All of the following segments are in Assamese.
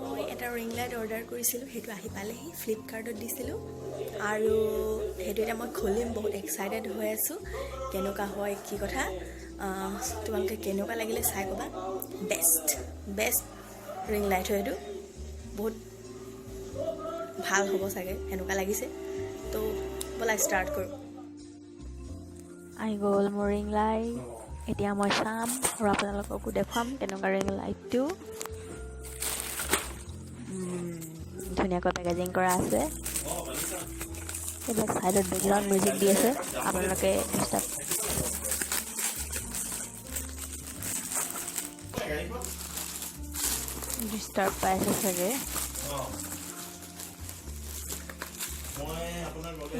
মই এটা ৰিং লাইট অৰ্ডাৰ কৰিছিলোঁ, সেইটো আহি পালেহি, ফ্লিপকাৰ্টত দিছিলোঁ আৰু সেইটো এতিয়া মই খুলিম, বহুত এক্সাইটেড হৈ আছোঁ কেনেকুৱা হয় কি কথা। তোমালোকে কেনেকুৱা লাগিলে চাই ক'বা। বেষ্ট ৰিং লাইট হয় এইটো, বহুত ভাল হ'ব চাগে এনেকুৱা লাগিছে। তো ব'লা ষ্টাৰ্ট কৰোঁ। আহি গ'ল মোৰ ৰিং লাইট। এতিয়া মই চাম আৰু আপোনালোককো দেখুৱাম কেনেকুৱা ৰিং লাইটটো। ধুনীয়াকৈ পেকেজিং কৰা আছে। এইবিলাক চাইডত বেকগ্ৰাউণ্ড মিউজিক দি আছে, আপোনালোকে ডিষ্টাৰ্ব পাই আছে চাগে।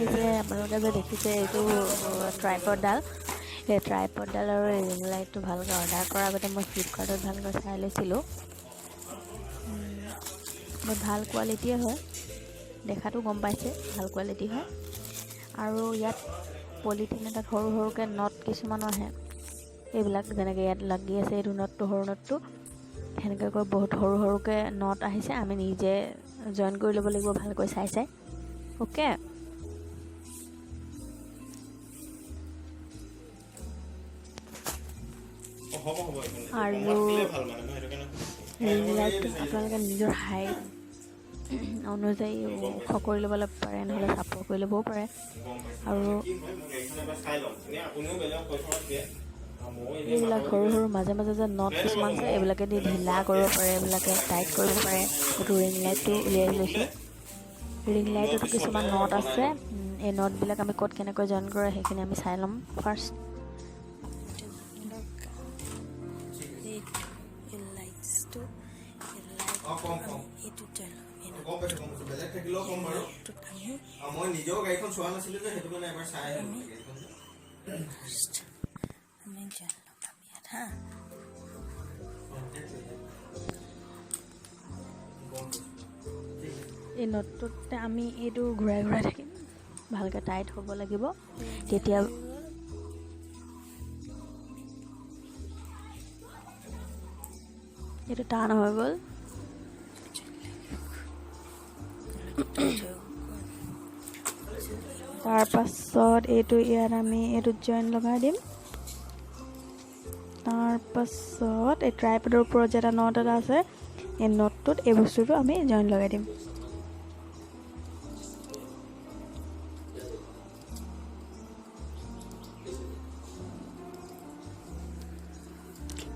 এই যে আপোনালোকে যে দেখিছে এইটো ট্ৰাইপডডাল, এই ট্ৰাইপডডাল আৰু ৰিং লাইটটো ভালকৈ অৰ্ডাৰ কৰাৰ আগতে মই ফ্লিপকাৰ্টত ভালকৈ চাই লৈছিলোঁ। বহুত ভাল কোৱালিটিয়ে হয়, দেখাটো গম পাইছে ভাল কোৱালিটি হয়। আৰু ইয়াত পলিথিন এটাত সৰু সৰুকৈ নট কিছুমানো আহে, এইবিলাক যেনেকৈ ইয়াত লাগি আছে এইটো নটটো, সৰু নটটো সেনেকৈ বহুত সৰু সৰুকৈ নট আহিছে। আমি নিজে জইন কৰি ল'ব লাগিব ভালকৈ চাই চাই। অ'কে, আৰু ৰিং লাইটটো আপোনালোকে নিজৰ হাইট অনুযায়ী ওখ কৰি ল'ব পাৰে, নহ'লে চাপৰ কৰি ল'বও পাৰে। আৰু এইবিলাক সৰু সৰু মাজে মাজে যে নট কিছুমান আছে, এইবিলাকে দি ঢিলা কৰিব পাৰে, এইবিলাকে টাইট কৰিব পাৰে। এইটো ৰিং লাইটটো উলিয়াই লৈছোঁ। ৰিং লাইটতো কিছুমান নট আছে, এই নটবিলাক আমি ক'ত কেনেকৈ জইন কৰে সেইখিনি আমি চাই ল'ম ফাৰ্ষ্ট। মই নিজেও গাড়ীখন চোৱা নাছিলোঁ যে, সেইটো কাৰণে এবাৰ চাই আহিলোঁ। এই নটটোতে আমি এইটো ঘূৰাই ঘূৰাই থাকিম, ভালকৈ টাইট হ'ব লাগিব, তেতিয়া এইটো টান হৈ গ'ল। তাৰপাছত এইটো ইয়াত আমি এইটোত জইন লগাই দিম। তাৰপাছত এই ট্ৰাইপডৰ ওপৰত যে এটা নট এটা আছে, এই নটটোত এই বস্তুটো আমি জইন লগাই দিম।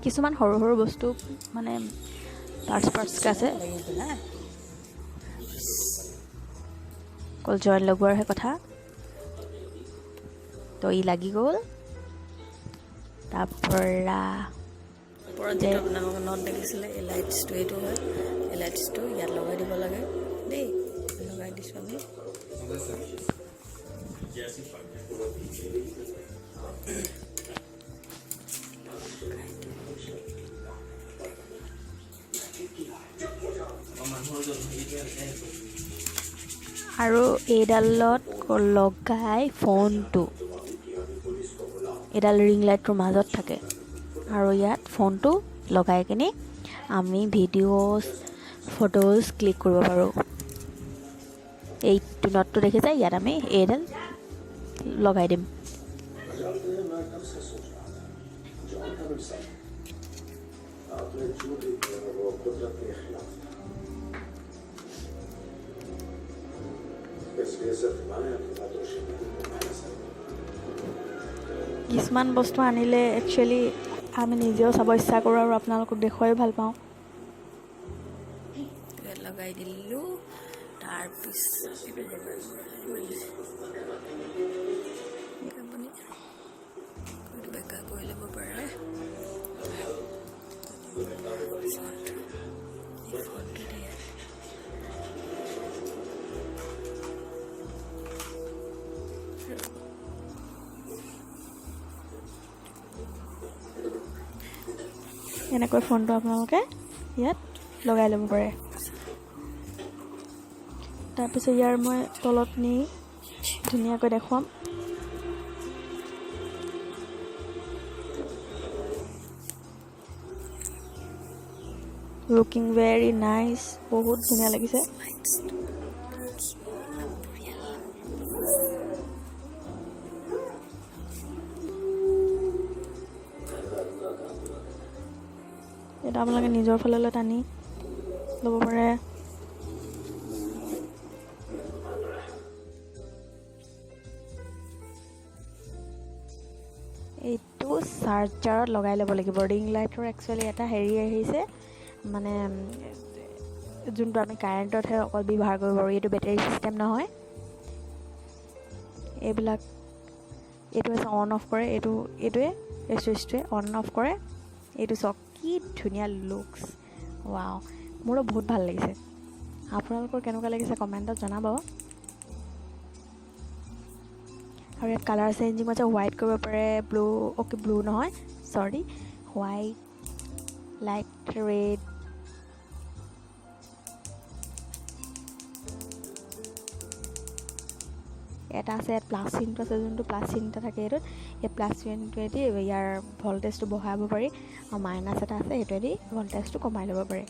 কিছুমান সৰু সৰু বস্তু মানে পাৰ্টছকৈ আছে, অকল জইন লগোৱাৰহে কথা। তো ই লাগি গ'ল। তাৰপৰা ওপৰত যে আপোনালোকে নট দেখিছিলে, এই লাইটছটো এইটো হয়, এই লাইটছটো ইয়াত লগাই দিব লাগে দেই। লগাই দিছোঁ আমি। আৰু এইডালত লগাই ফোনটো, এইডাল ৰিং লাইটটোৰ মাজত থাকে, আৰু ইয়াত ফোনটো লগাই কিনি আমি ভিডিঅ'জ ফটোজ ক্লিক কৰিব পাৰোঁ। এইটো নটটো দেখিছে, ইয়াত আমি এইডাল লগাই দিম। কিছুমান বস্তু আনিলে একচুৱেলি আমি নিজেও চাব ইচ্ছা কৰোঁ আৰু আপোনালোকক দেখুৱাই ভাল পাওঁ। লগাই দিলোঁ। তাৰপিছত আপুনি বেকা কৰি ল'ব পাৰে। এনেকৈ ফোনটো আপোনালোকে ইয়াত লগাই ল'ব পাৰে। তাৰপিছত ইয়াৰ মই তলত নি ধুনীয়াকৈ দেখুৱাম। লুকিং ভেৰি নাইচ, বহুত ধুনীয়া লাগিছে। এটা আপোনালোকে নিজৰ ফাললৈ টানি ল'ব পাৰে। এইটো চাৰ্জাৰত লগাই ল'ব লাগিব। ৰিং লাইটৰ একচুৱেলি এটা হেৰি আহিছে, মানে যোনটো আমি কাৰেণ্টতহে অকল ব্যৱহাৰ কৰিব পাৰোঁ, এইটো বেটেৰী ছিষ্টেম নহয়। এইবিলাক এইটো হৈছে অন অফ কৰে, এইটোৱে এই চুইচটোৱে অন অফ কৰে। এইটো চাওক কি ধুনীয়া লুকছ, ৱাও, মোৰো বহুত ভাল লাগিছে। আপোনালোকৰ কেনেকুৱা লাগিছে কমেণ্টত জনাব। আৰু ইয়াত কালাৰ চেঞ্জিং আছে, হোৱাইট কৰিব পাৰে, ব্লু, অ'কে ব্লু নহয়, চৰি, হোৱাইট, লাইট ৰেড, এটা আছে ইয়াত প্লাছ চিনটো আছে, যোনটো প্লাছ চিন এটা থাকে এইটোত, এই প্লাছ চিনটোৱেদি ইয়াৰ ভল্টেজটো বঢ়াব পাৰি, আৰু মাইনাছ এটা আছে, সেইটোৱেদি ভল্টেজটো কমাই ল'ব পাৰি।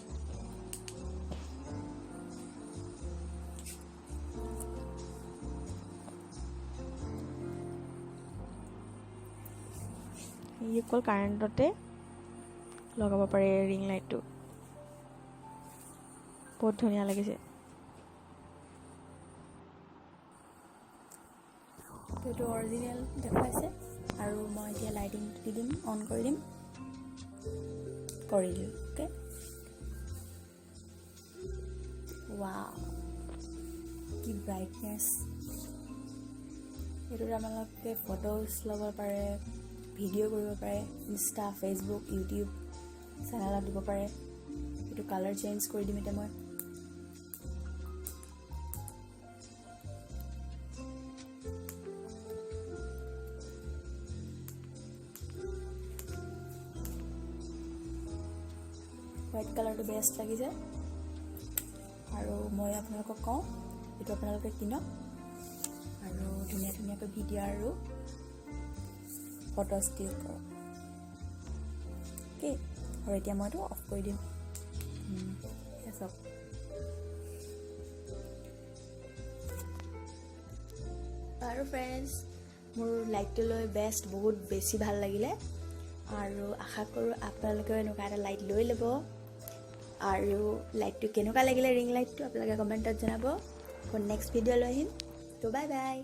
ই অকল কাৰেণ্টতে লগাব পাৰে ৰিং লাইটটো, বহুত ধুনীয়া লাগিছে। এইটো অৰিজিনেল দেখুৱাইছে, আৰু মই এতিয়া লাইটিংটো দি দিম, অন কৰি দিম, কৰিলোঁ। অ'কে, ৱাও, কি ব্ৰাইটনেছ। এইটোত আপোনালোকে ফটোজ ল'ব পাৰে, ভিডিঅ' কৰিব পাৰে, ইনষ্টা, ফেচবুক, ইউটিউব চেনেলত দিব পাৰে। এইটো কালাৰ চেঞ্জ কৰি দিম এতিয়া মই। হোৱাইট কালাৰটো বেষ্ট লাগিছে, আৰু মই আপোনালোকক কওঁ এইটো আপোনালোকে কিনক, আৰু ধুনীয়া ধুনীয়াকৈ ভিডিঅ' আৰু ফটোজ ক্লিক কৰক। অ'কে, আৰু এতিয়া মই এইটো অফ কৰি দিম। চাওক, আৰু ফ্ৰেণ্ডছ, মোৰ লাইটটো লৈ বহুত বেছি ভাল লাগিলে, আৰু আশা কৰোঁ আপোনালোকেও এনেকুৱা এটা লাইট লৈ ল'ব। আৰু লাইটটো কেনেকুৱা লাগিলে, ৰিং লাইটটো আপোনালোকে কমেণ্টত জনাব। নেক্সট ভিডিঅ' লৈ আহিম। তো বাই বাই।